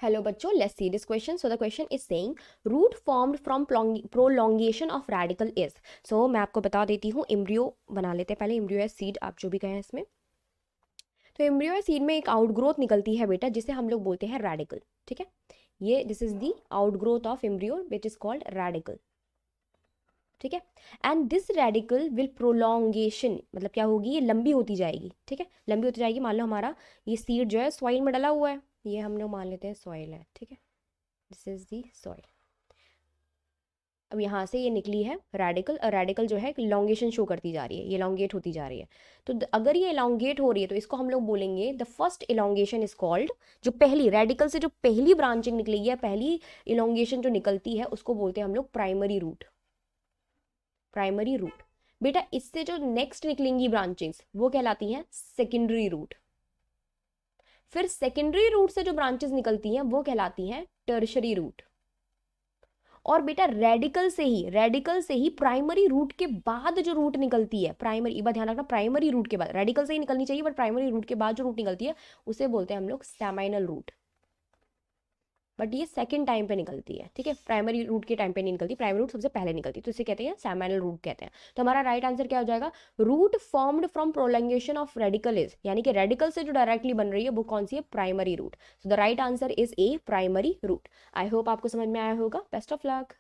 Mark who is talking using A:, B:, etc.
A: Hello बच्चों, let's see this question. So the question is saying root formed from prolongation of radical is. So मैं आपको बता देती हूँ, एम्ब्रियो बना लेते हैं पहले. एम्ब्रियो है सीड, आप जो भी कहें इसमें. तो एम्ब्रियो है सीड में एक आउटग्रोथ निकलती है बेटा, जिसे हम लोग बोलते हैं रेडिकल. ठीक है, ये this is the outgrowth of embryo which is called radical. ठीक है, and this radical will prolongation, मतलब क्या होगी, ये लंबी होती जाएगी. ठीक है, लंबी होती जाएगी. मान लो हमारा ये सीड जो है सॉइल में डला हुआ है, ये हम लोग मान लेते हैं सॉइल है. ठीक है, दिस इज दी सॉइल. अब यहाँ से ये निकली है रेडिकल, और रेडिकल जो है इलॉन्गेशन शो करती जा रही है, ये इलॉन्गेट होती जा रही है. तो अगर ये इलॉन्गेट हो रही है तो इसको हम लोग बोलेंगे the first elongation is called, जो पहली रेडिकल से जो पहली ब्रांचिंग निकलेगी या पहली इलॉन्गेशन जो निकलती है उसको बोलते हैं हम लोग प्राइमरी रूट. Primary root. बेटा इससे जो नेक्स्ट निकलेंगी ब्रांचेस वो कहलाती हैं सेकेंडरी रूट. फिर सेकेंडरी रूट से जो ब्रांचेस निकलती हैं वो कहलाती हैं टर्शरी रूट. और बेटा रेडिकल से ही प्राइमरी रूट के बाद जो रूट निकलती है, प्राइमरी, एक बार ध्यान रखना, प्राइमरी रूट के बाद, रेडिकल से ही निकलनी चाहिए बट प्राइमरी रूट के बाद जो रूट निकलती है उसे बोलते हैं हम लोग सेमाइनल रूट. बट ये सेकंड टाइम पे निकलती है. ठीक है, प्राइमरी रूट के टाइम पे नहीं निकलती, प्राइमरी रूट सबसे पहले निकलती है, तो इसे कहते हैं सेमाइनल रूट कहते हैं. तो हमारा राइट आंसर क्या हो जाएगा, root formed from prolongation of radical is, यानी कि रेडिकल से जो डायरेक्टली बन रही है वो कौन सी है, primary root. So the right answer is A, primary root. I hope आपको समझ में आया होगा. Best of luck.